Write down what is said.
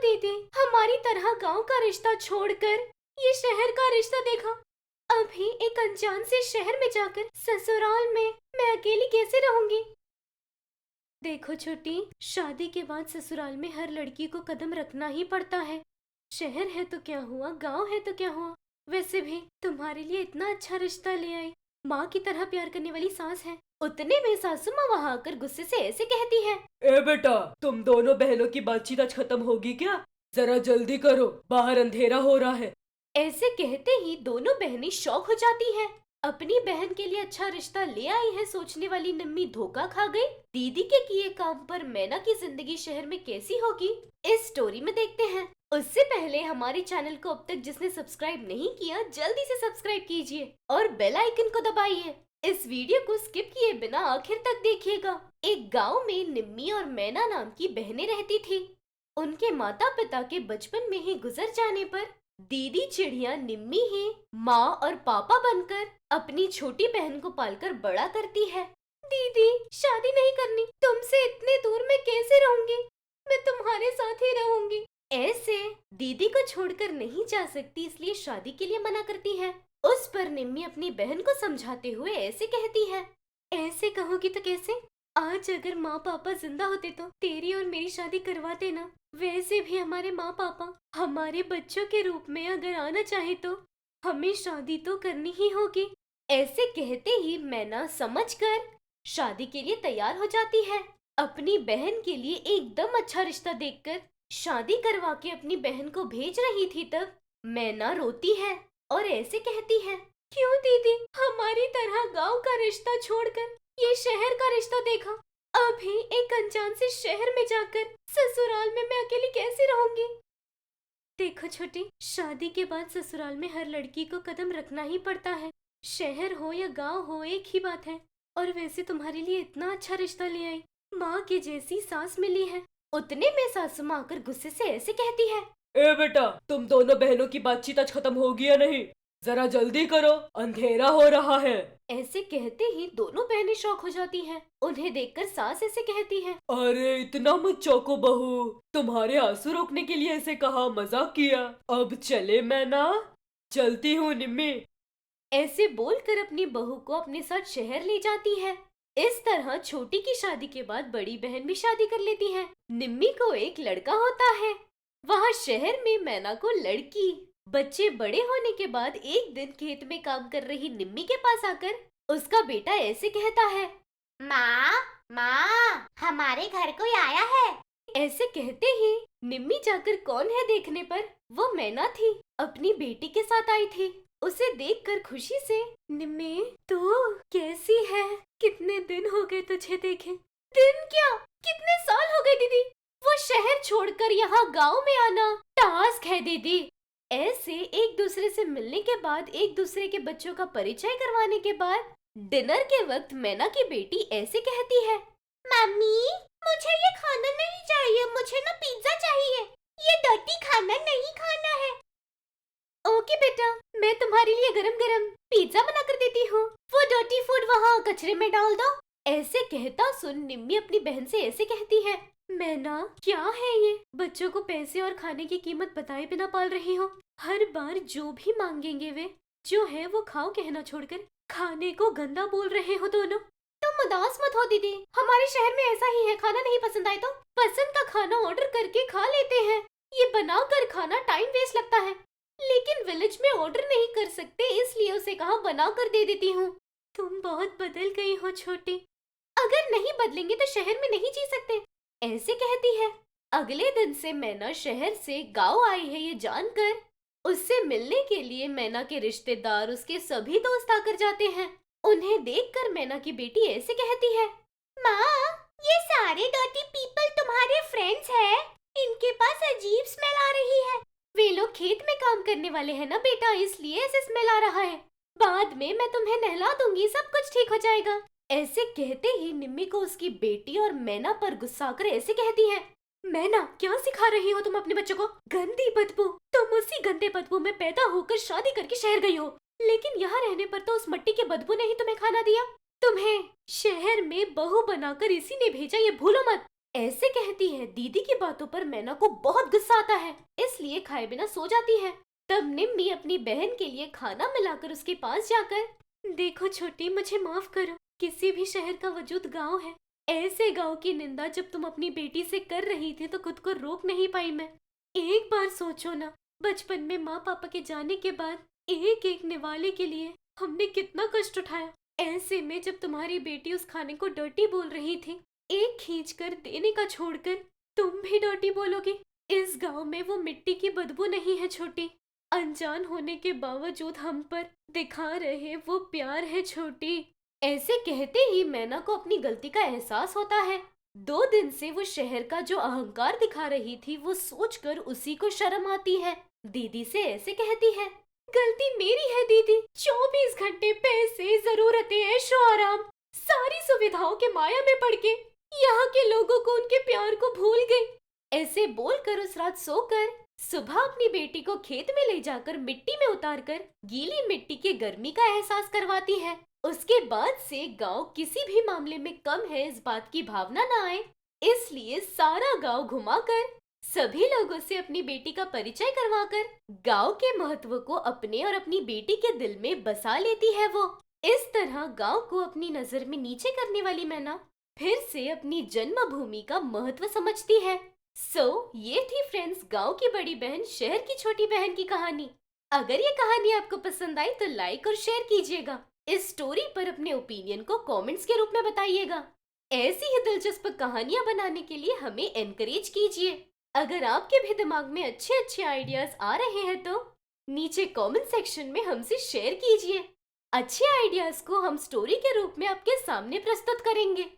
दीदी, हमारी तरह गांव का रिश्ता छोड़कर ये शहर का रिश्ता देखा। अभी एक अनजान से शहर में जाकर ससुराल में मैं अकेली कैसे रहूंगी। देखो छोटी, शादी के बाद ससुराल में हर लड़की को कदम रखना ही पड़ता है। शहर है तो क्या हुआ, गांव है तो क्या हुआ। वैसे भी तुम्हारे लिए इतना अच्छा रिश्ता ले आई, माँ की तरह प्यार करने वाली सास है। उतने में सासू माँ वहाँ आकर गुस्से से ऐसे कहती है, ए बेटा, तुम दोनों बहनों की बातचीत आज खत्म होगी क्या? जरा जल्दी करो, बाहर अंधेरा हो रहा है। ऐसे कहते ही दोनों बहनें शॉक हो जाती हैं। अपनी बहन के लिए अच्छा रिश्ता ले आई है सोचने वाली निम्मी धोखा खा गई। दीदी के किए काम पर मैना की जिंदगी शहर में कैसी होगी, इस स्टोरी में देखते हैं। उससे पहले हमारे चैनल को अब तक जिसने सब्सक्राइब नहीं किया, जल्दी से सब्सक्राइब कीजिए और बेल आइकन को दबाइए। इस वीडियो को स्किप किए बिना आखिर तक देखिएगा। एक गांव में निम्मी और मैना नाम की बहनें रहती थी। उनके माता पिता के बचपन में ही गुजर जाने पर दीदी चिड़िया निम्मी ही माँ और पापा बनकर अपनी छोटी बहन को पालकर बड़ा करती है। दीदी, शादी नहीं करनी, तुमसे इतने दूर मैं कैसे रहूंगी, मैं तुम्हारे साथ ही रहूंगी। ऐसे दीदी को छोड़कर नहीं जा सकती, इसलिए शादी के लिए मना करती है। उस पर निम्मी अपनी बहन को समझाते हुए ऐसे कहती है, ऐसे कहोगी तो कैसे? आज अगर माँ पापा जिंदा होते तो तेरी और मेरी शादी करवाते ना। वैसे भी हमारे माँ पापा हमारे बच्चों के रूप में अगर आना चाहे तो हमें शादी तो करनी ही होगी। ऐसे कहते ही मैना समझकर शादी के लिए तैयार हो जाती है। अपनी बहन के लिए एकदम अच्छा रिश्ता देखकर शादी करवा के अपनी बहन को भेज रही थी, तब मैना रोती है और ऐसे कहती है, क्यों दीदी, हमारी तरह गांव का रिश्ता छोड़कर ये शहर का रिश्ता देखा। अभी एक अनजान से शहर में जाकर ससुराल में मैं अकेली कैसे रहूंगी। देखो छोटी, शादी के बाद ससुराल में हर लड़की को कदम रखना ही पड़ता है। शहर हो या गांव हो, एक ही बात है। और वैसे तुम्हारे लिए इतना अच्छा रिश्ता ले आई, माँ की जैसी सास मिली है। उतने में सासू माँ आकर गुस्से से ऐसे कहती है, ए बेटा, तुम दोनों बहनों की बातचीत आज खत्म होगी या नहीं? जरा जल्दी करो, अंधेरा हो रहा है। ऐसे कहते ही दोनों बहनें शॉक हो जाती हैं। उन्हें देखकर सास ऐसे कहती है, अरे इतना मत चौंको बहू, तुम्हारे आंसू रोकने के लिए ऐसे कहा, मजाक किया। अब चले मैना, चलती हूँ निम्मी। ऐसे बोलकर अपनी बहू को अपने साथ शहर ले जाती है। इस तरह छोटी की शादी के बाद बड़ी बहन भी शादी कर लेती है। निम्मी को एक लड़का होता है। वहाँ शहर में मैना को लड़की। बच्चे बड़े होने के बाद एक दिन खेत में काम कर रही निम्मी के पास आकर उसका बेटा ऐसे कहता है, माँ माँ, हमारे घर कोई आया है। ऐसे कहते ही निम्मी जाकर कौन है देखने पर वो मैना थी, अपनी बेटी के साथ आई थी। उसे देखकर खुशी से, निम्मी तू कैसी है, कितने दिन हो गए तुझे देखे। दिन क्या, कितने साल हो गए दीदी, वो शहर छोड़कर यहाँ गांव में आना टास्क है दीदी। ऐसे एक दूसरे से मिलने के बाद, एक दूसरे के बच्चों का परिचय करवाने के बाद डिनर के वक्त मैना की बेटी ऐसे कहती है, मम्मी, मुझे ये खाना नहीं चाहिए, मुझे ना पिज्जा चाहिए। ये डर्टी खाना नहीं खाना है। ओके बेटा, मैं तुम्हारे लिए गरम गरम पिज्जा बना कर देती हूँ। वो डर्टी फूड वहाँ कचरे में डाल दो। ऐसे कहता सुन निम्मी अपनी बहन से ऐसे कहती है, मैना क्या है ये, बच्चों को पैसे और खाने की कीमत बताए बिना पाल रही हो। हर बार जो भी मांगेंगे वे जो है वो खाओ कहना छोड़कर खाने को गंदा बोल रहे हो दोनों। तुम उदास मत हो दीदी, हमारे शहर में ऐसा ही है, खाना नहीं पसंद आए तो पसंद का खाना ऑर्डर करके खा लेते हैं। ये बना कर खाना टाइम वेस्ट लगता है, लेकिन विलेज में ऑर्डर नहीं कर सकते, इसलिए उसे कहा बना कर दे देती हूँ। तुम बहुत बदल गई हो छोटी, अगर नहीं बदलेंगे तो शहर में नहीं जी सकते, ऐसे कहती है। अगले दिन से मैना शहर से गांव आई है ये जानकर उससे मिलने के लिए मैना के रिश्तेदार, उसके सभी दोस्त आकर जाते हैं। उन्हें देखकर मैना की बेटी ऐसे कहती है, माँ, ये सारे डर्टी पीपल तुम्हारे फ्रेंड्स हैं? इनके पास अजीब स्मेल आ रही है। वे लोग खेत में काम करने वाले हैं ना बेटा, इसलिए ऐसे स्मेल आ रहा है। बाद में मैं तुम्हें नहला दूंगी, सब कुछ ठीक हो जाएगा। ऐसे कहते ही निम्मी को उसकी बेटी और मैना पर गुस्सा कर ऐसे कहती है, मैना क्या सिखा रही हो तुम अपने बच्चों को, गंदी बदबू। तुम उसी गंदे बदबू में पैदा होकर शादी करके शहर गई हो, लेकिन यहाँ रहने पर तो उस मट्टी के बदबू ने ही तुम्हें खाना दिया। तुम्हें शहर में बहू बनाकर इसी ने भेजा, ये भूलो मत। ऐसे कहती है। दीदी की बातों पर मैना को बहुत गुस्सा आता है, इसलिए खाए बिना सो जाती है। तब निम्मी अपनी बहन के लिए खाना मिलाकर उसके पास जाकर, देखो छोटी, मुझे माफ करो, किसी भी शहर का वजूद गांव है। ऐसे गांव की निंदा जब तुम अपनी बेटी से कर रही थी तो खुद को रोक नहीं पाई मैं। एक बार सोचो ना, बचपन में माँ पापा के जाने के बाद एक एक निवाले के लिए हमने कितना कष्ट उठाया। ऐसे में जब तुम्हारी बेटी उस खाने को डर्टी बोल रही थी, एक खींच कर देने का छोड़कर तुम भी डर्टी बोलोगी। इस गांव में वो मिट्टी की बदबू नहीं है छोटी, अनजान होने के बावजूद हम पर दिखा रहे वो प्यार है छोटी। ऐसे कहते ही मैना को अपनी गलती का एहसास होता है। 2 दिन से वो शहर का जो अहंकार दिखा रही थी वो सोचकर उसी को शर्म आती है। दीदी से ऐसे कहती है, गलती मेरी है दीदी। 24 घंटे पैसे, जरूरतें, ऐशो आराम, सारी सुविधाओं के माया में पड़ के यहाँ के लोगों को, उनके प्यार को भूल गई। ऐसे बोलकर उस रात सोकर सुबह अपनी बेटी को खेत में ले जाकर मिट्टी में उतारकर गीली मिट्टी के गर्मी का एहसास करवाती है। उसके बाद से गांव किसी भी मामले में कम है इस बात की भावना न आए, इसलिए सारा गांव घुमाकर सभी लोगों से अपनी बेटी का परिचय करवाकर गांव के महत्व को अपने और अपनी बेटी के दिल में बसा लेती है वो। इस तरह गांव को अपनी नजर में नीचे करने वाली मैना फिर से अपनी जन्मभूमि का महत्व समझती है। ये थी फ्रेंड्स गांव की बड़ी बहन शहर की छोटी बहन की कहानी। अगर ये कहानी आपको पसंद आई तो लाइक और शेयर कीजिएगा। इस स्टोरी पर अपने ओपिनियन को कमेंट्स के रूप में बताइएगा। ऐसी ही दिलचस्प कहानियां बनाने के लिए हमें एनकरेज कीजिए। अगर आपके भी दिमाग में अच्छे अच्छे आइडियाज आ रहे हैं तो नीचे कमेंट सेक्शन में हमसे शेयर कीजिए। अच्छे आइडियाज को हम स्टोरी के रूप में आपके सामने प्रस्तुत करेंगे।